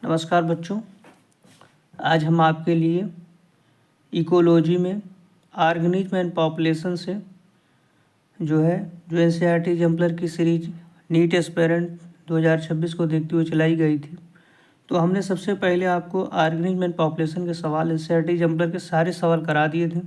नमस्कार बच्चों, आज हम आपके लिए इकोलॉजी में ऑर्गेनिज्म एंड पॉपुलेशन से जो एनसीईआरटी जम्पलर की सीरीज नीट एस्पिरेंट 2026 को देखते हुए चलाई गई थी। तो हमने सबसे पहले आपको ऑर्गेनिज्म एंड पॉपुलेशन के सवाल एनसीईआरटी जम्पलर के सारे सवाल करा दिए थे।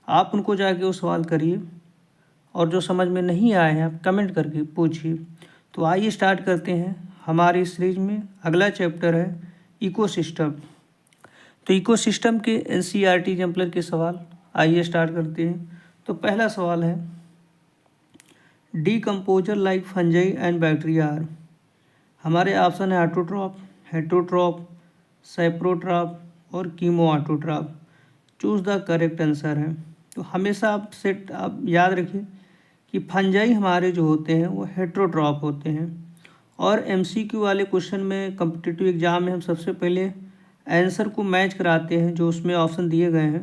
आप उनको जाके वो सवाल करिए और जो समझ में नहीं आए हैं आप कमेंट करके पूछिए। तो आइए स्टार्ट करते हैं। हमारी सीरीज में अगला चैप्टर है इकोसिस्टम। तो इकोसिस्टम के एनसीईआरटी जम्पलर के सवाल आइए स्टार्ट करते हैं। तो पहला सवाल है decomposer like fungi and bacteria are. हमारे ऑप्शन है ऑटोट्रॉप, हेटरोट्रॉप, सैप्रोट्रॉप और chemoautotroph. Choose the correct answer है। तो हमेशा आप याद रखिए कि फंजाई हमारे जो होते हैं वो हेटरोट्रॉप होते हैं और एमसीक्यू वाले क्वेश्चन में कॉम्पिटिटिव एग्जाम में हम सबसे पहले आंसर को मैच कराते हैं जो उसमें ऑप्शन दिए गए हैं।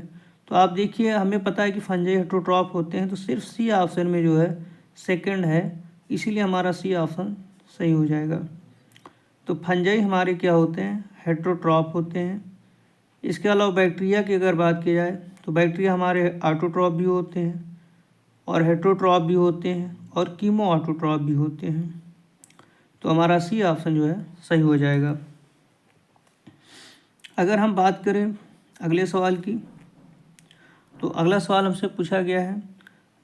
तो आप देखिए हमें पता है कि फंजाई हेटरोट्रॉप होते हैं, तो सिर्फ सी ऑप्शन में जो है सेकंड है, इसीलिए हमारा सी ऑप्शन सही हो जाएगा। तो फंजाई हमारे क्या होते हैं, हेटरोट्रॉप होते हैं। इसके अलावा बैक्टीरिया की अगर बात की जाए तो बैक्टीरिया हमारे ऑटोट्रॉप भी होते हैं और हेटरोट्रॉप भी होते हैं और कीमो ऑटोट्रॉप भी होते हैं। तो हमारा सी ऑप्शन जो है सही हो जाएगा। अगर हम बात करें अगले सवाल की, तो अगला सवाल हमसे पूछा गया है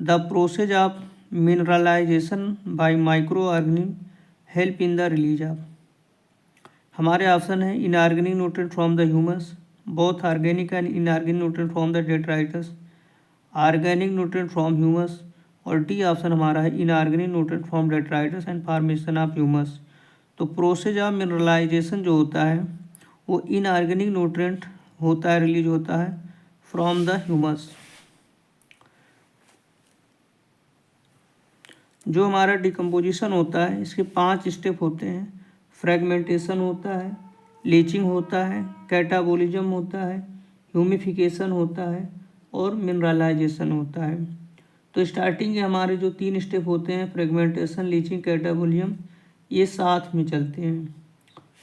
the process of mineralization by micro organism help in the release of. हमारे ऑप्शन है inorganic nutrient from the humus, both organic and inorganic nutrient from the detritus, organic nutrient from humus, और डी ऑप्शन हमारा है inorganic nutrient from detritus and formation of humus. तो process of mineralization जो होता है वो inorganic nutrient होता है, रिलीज होता है फ्रॉम द ह्यूमस। जो हमारा डिकम्पोजिशन होता है इसके 5 स्टेप होते हैं। फ्रेगमेंटेशन होता है, लीचिंग होता है, कैटाबोलिज्म होता है, ह्यूमिफिकेशन होता है और मिनरलाइजेशन होता है। तो स्टार्टिंग के हमारे जो 3 स्टेप होते हैं फ्रेगमेंटेशन, लीचिंग, कैटाबोलिज्म, ये साथ में चलते हैं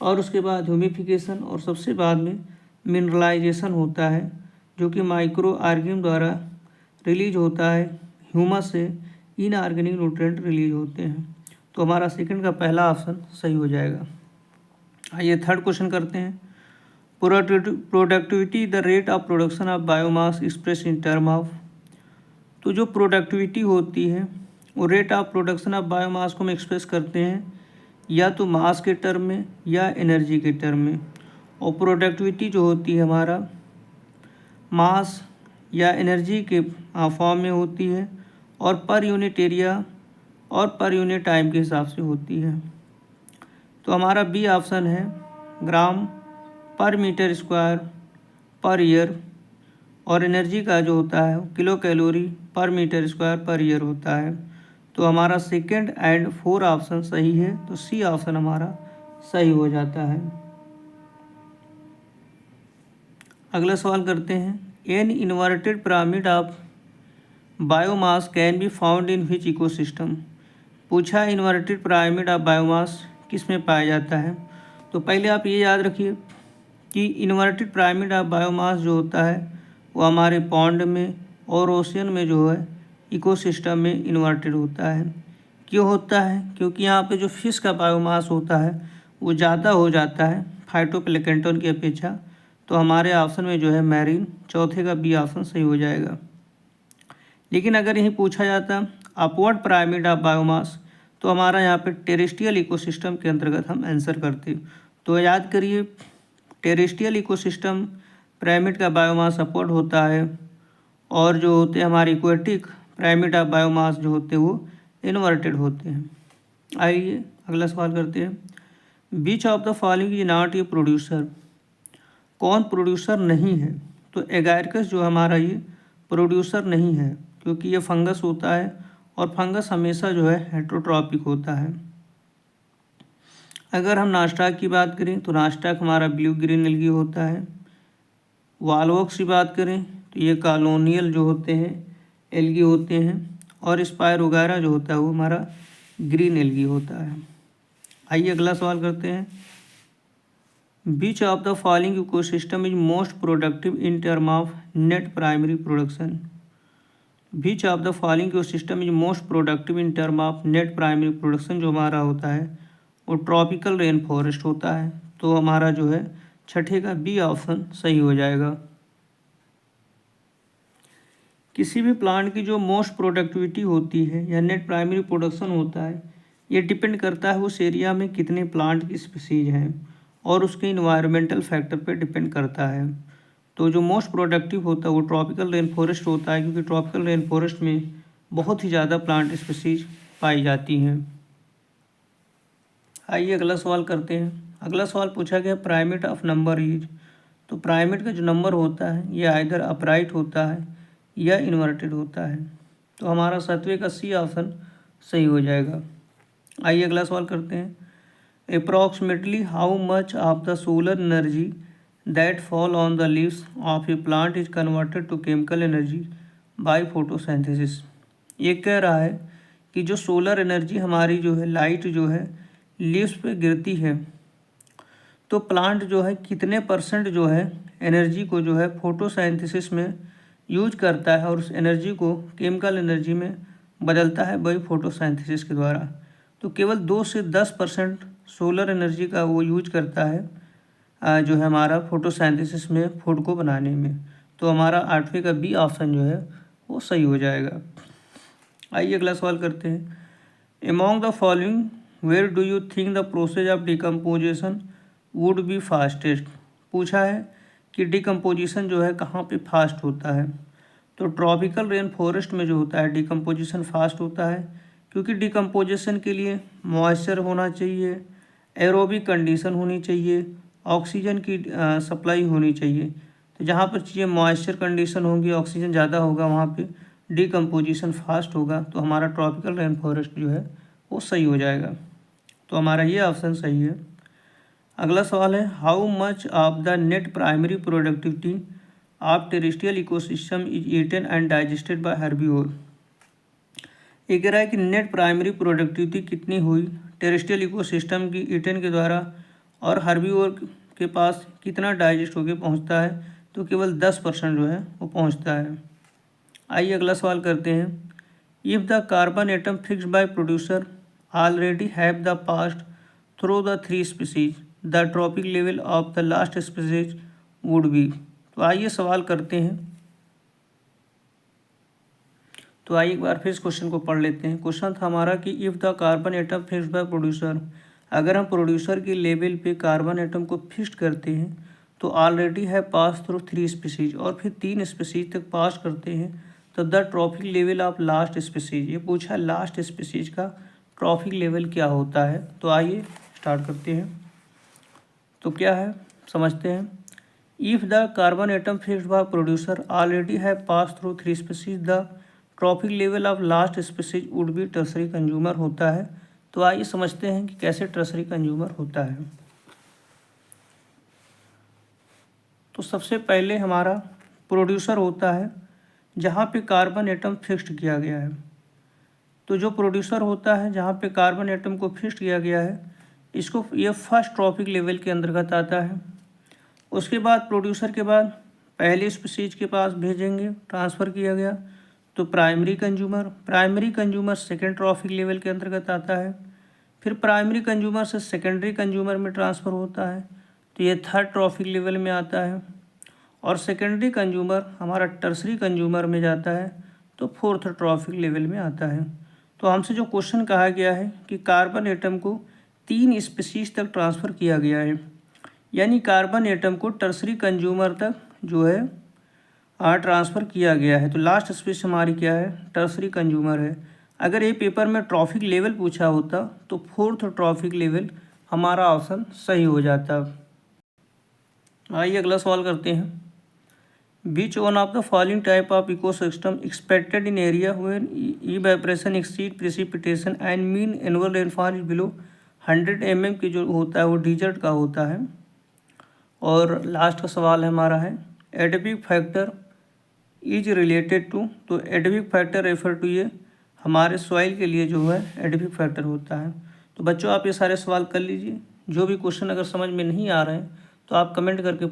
और उसके बाद ह्यूमिफिकेशन और सबसे बाद में मिनरलाइजेशन होता है जो कि माइक्रो ऑर्गेनिज्म द्वारा रिलीज होता है। ह्यूमस से इनऑर्गेनिक न्यूट्रिएंट रिलीज होते हैं। तो हमारा सेकंड का पहला ऑप्शन सही हो जाएगा। आइए थर्ड क्वेश्चन करते हैं। Productivity the rate of production of biomass express in term of. तो जो प्रोडक्टिविटी होती है वो rate of production of biomass को हम एक्सप्रेस करते हैं या तो मास के टर्म में या एनर्जी के टर्म में। और प्रोडक्टिविटी जो होती है हमारा मास या एनर्जी के फॉर्म में होती है और पर यूनिट एरिया और पर यूनिट टाइम के हिसाब से होती है। तो हमारा बी ऑप्शन है ग्राम पर मीटर स्क्वायर पर ईयर, और एनर्जी का जो होता है किलो कैलोरी पर मीटर स्क्वायर पर ईयर होता है। तो हमारा सेकंड एंड 4 ऑप्शन सही है, तो सी ऑप्शन हमारा सही हो जाता है। अगला सवाल करते हैं an inverted pyramid of biomass can be found in which ecosystem. पूछा इन्वर्टेड पिरामिड ऑफ बायोमास किस में पाया जाता है। तो पहले आप ये याद रखिए कि इन्वर्टेड पिरामिड ऑफ बायोमास जो होता है वो हमारे पॉन्ड में और ओशियन में जो है इकोसिस्टम में इन्वर्टेड होता है। क्यों होता है, क्योंकि यहाँ पे जो फिश का बायोमास होता है वो ज़्यादा हो जाता है फाइटोप्लैंक्टन की अपेक्षा। तो हमारे ऑप्शन में जो है मैरीन, चौथे का बी ऑप्शन सही हो जाएगा। लेकिन अगर यही पूछा जाता अपवर्ड पिरामिड ऑफ बायोमास तो हमारा यहाँ पे टेरेस्ट्रियल इकोसिस्टम के अंतर्गत हम आंसर करते। तो याद करिए टेरेस्ट्रियल इकोसिस्टम पिरामिड का बायोमास अपवर्ड होता है और जो होते हैं हमारे इक्वेटिक पिरामिड ऑफ बायोमास जो होते हैं वो इन्वर्टेड होते हैं। आइए अगला सवाल करते हैं which of the following is not a producer. कौन प्रोड्यूसर नहीं है। तो एगारिकस जो हमारा ये प्रोड्यूसर नहीं है क्योंकि ये फंगस होता है और फंगस हमेशा जो है हेटरोट्रॉपिक होता है। अगर हम नास्टाक की बात करें तो नास्टाक हमारा ब्लू ग्रीन एल्गी होता है। वालवॉक्स की बात करें तो ये कॉलोनियल जो होते हैं एल्गी होते हैं और स्पायर वगैरह जो होता है वो हमारा ग्रीन एल्गी होता है। आइए अगला सवाल करते हैं which of the following ecosystem is most productive in term of net primary production. Which of the following ecosystem is most productive in term of net primary production जो हमारा होता है वो ट्रॉपिकल रेन फॉरेस्ट होता है। तो हमारा जो है छठे का बी ऑप्शन सही हो जाएगा। किसी भी प्लांट की जो मोस्ट प्रोडक्टिविटी होती है या नेट प्राइमरी प्रोडक्शन होता है ये डिपेंड करता है उस एरिया में कितने प्लांट की स्पीसीज हैं और उसके इन्वायरमेंटल फैक्टर पे डिपेंड करता है। तो जो मोस्ट प्रोडक्टिव होता है वो ट्रॉपिकल रेन फॉरेस्ट होता है, क्योंकि ट्रॉपिकल रेन फॉरेस्ट में बहुत ही ज़्यादा प्लांट स्पीसीज पाई जाती हैं। आइए अगला सवाल करते हैं। अगला सवाल पूछा गया प्राइमेट ऑफ नंबर इज। तो प्राइमेट का जो नंबर होता है ये आइदर अपराइट होता है या इन्वर्टेड होता है। तो हमारा सातवें का सी ऑप्शन सही हो जाएगा। आइए अगला सवाल करते हैं। Approximately how much of the solar energy that fall on the leaves of a plant is converted to chemical energy by photosynthesis. ये कह रहा है कि जो सोलर एनर्जी हमारी जो है लाइट जो है लीव्स पे गिरती है तो प्लांट जो है कितने परसेंट जो है एनर्जी को जो है फोटोसिंथेसिस में यूज करता है और उस एनर्जी को केमिकल एनर्जी में बदलता है बाय फोटोसिंथेसिस के द्वारा। तो केवल 2 से 10% सोलर एनर्जी का वो यूज करता है जो है हमारा फोटोसिंथेसिस में फूड को बनाने में। तो हमारा आठवें का बी ऑप्शन जो है वो सही हो जाएगा। आइए अगला सवाल करते हैं। Among the following where do you think the process of decomposition would be fastest. पूछा है कि डिकम्पोजिशन जो है कहाँ पे फास्ट होता है। तो ट्रॉपिकल रेन फॉरेस्ट में जो होता है डिकम्पोजिशन फास्ट होता है, क्योंकि डिकम्पोजिशन के लिए मॉइस्चर होना चाहिए, एरोबिक कंडीशन होनी चाहिए, ऑक्सीजन की सप्लाई होनी चाहिए। तो जहाँ पर चीज़ें मॉइस्चर कंडीशन होंगी, ऑक्सीजन ज़्यादा होगा, वहाँ पे डिकम्पोजिशन फास्ट होगा। तो हमारा ट्रॉपिकल रेन फॉरेस्ट जो है वो सही हो जाएगा। तो हमारा ये ऑप्शन सही है। अगला सवाल है how much of the net primary productivity of terrestrial ecosystem is eaten and digested by herbivore. ये कह रहा है कि नेट प्राइमरी प्रोडक्टिविटी कितनी हुई टेरेस्ट्रियल इकोसिस्टम की ईटन के द्वारा और हर्बीवोर के पास कितना डाइजेस्ट होके पहुंचता है। तो केवल 10% जो है वो पहुंचता है। आइए अगला सवाल करते हैं। If the carbon atom fixed by producer already have the past through the 3 species the trophic level of the last species would B. तो आइए सवाल करते हैं। तो आइए एक बार फिर इस क्वेश्चन को पढ़ लेते हैं। क्वेश्चन था हमारा कि if the carbon atom fixed by producer, अगर हम प्रोड्यूसर के लेवल पे कार्बन एटम को फिक्स करते हैं तो ऑलरेडी है पास थ्रू 3 स्पीसीज और फिर 3 स्पीसीज तक पास करते हैं तो the trophic level of last species. ये पूछा लास्ट स्पीसीज का ट्रॉपिक लेवल क्या होता है। तो आइए स्टार्ट करते हैं। तो क्या है समझते हैं। If the carbon atom fixed by producer already है pass through 3 species the trophic level of last species would be tertiary consumer होता है। तो आइए समझते हैं कि कैसे टर्शरी कंज्यूमर होता है। तो सबसे पहले हमारा प्रोड्यूसर होता है जहाँ पे कार्बन एटम फिक्स्ड किया गया है। तो जो प्रोड्यूसर होता है जहाँ पे कार्बन एटम को फिक्स्ड किया गया है इसको ये फर्स्ट ट्रॉपिक लेवल के अंतर्गत आता है। उसके बाद प्रोड्यूसर के बाद पहले स्पीसीज के पास भेजेंगे, ट्रांसफ़र किया गया तो primary consumer second trophic level के अंतर्गत आता है। फिर प्राइमरी कंज्यूमर से सेकेंडरी कंज्यूमर में ट्रांसफ़र होता है तो ये थर्ड ट्रॉपिक लेवल में आता है। और सेकेंडरी कंज्यूमर हमारा टर्सरी कंज्यूमर में जाता है तो फोर्थ ट्रॉपिक लेवल में आता है। तो हमसे जो क्वेश्चन कहा गया है कि कार्बन एटम को 3 स्पीसीज तक ट्रांसफ़र किया गया है, यानी कार्बन एटम को टर्सरी कंज्यूमर तक जो है ट्रांसफ़र किया गया है। तो लास्ट स्पीसीज हमारी क्या है, टर्सरी कंज्यूमर है। अगर ये पेपर में ट्रॉपिक लेवल पूछा होता तो फोर्थ ट्रॉपिक लेवल हमारा ऑप्शन सही हो जाता। आइए अगला सवाल करते हैं। Which one of the following type of ecosystem expected in area when evaporation exceed precipitation and mean annual rainfall is below 100 mm की जो होता है वो डिजर्ट का होता है। और लास्ट का सवाल है हमारा है एडबिक फैक्टर इज रिलेटेड टू। तो एडबिक फैक्टर रेफर टू ये हमारे सॉइल के लिए जो है एडबिक फैक्टर होता है। तो बच्चों आप ये सारे सवाल कर लीजिए। जो भी क्वेश्चन अगर समझ में नहीं आ रहे हैं तो आप कमेंट करके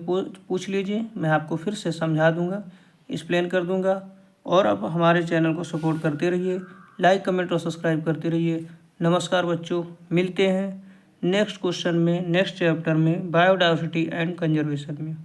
पूछ लीजिए, मैं आपको फिर से समझा दूंगा, एक्सप्लेन कर दूंगा। और आप हमारे चैनल को सपोर्ट करते रहिए, लाइक कमेंट और सब्सक्राइब करते रहिए। नमस्कार बच्चों, मिलते हैं नेक्स्ट क्वेश्चन में, नेक्स्ट चैप्टर में, बायोडायवर्सिटी एंड कंजर्वेशन में।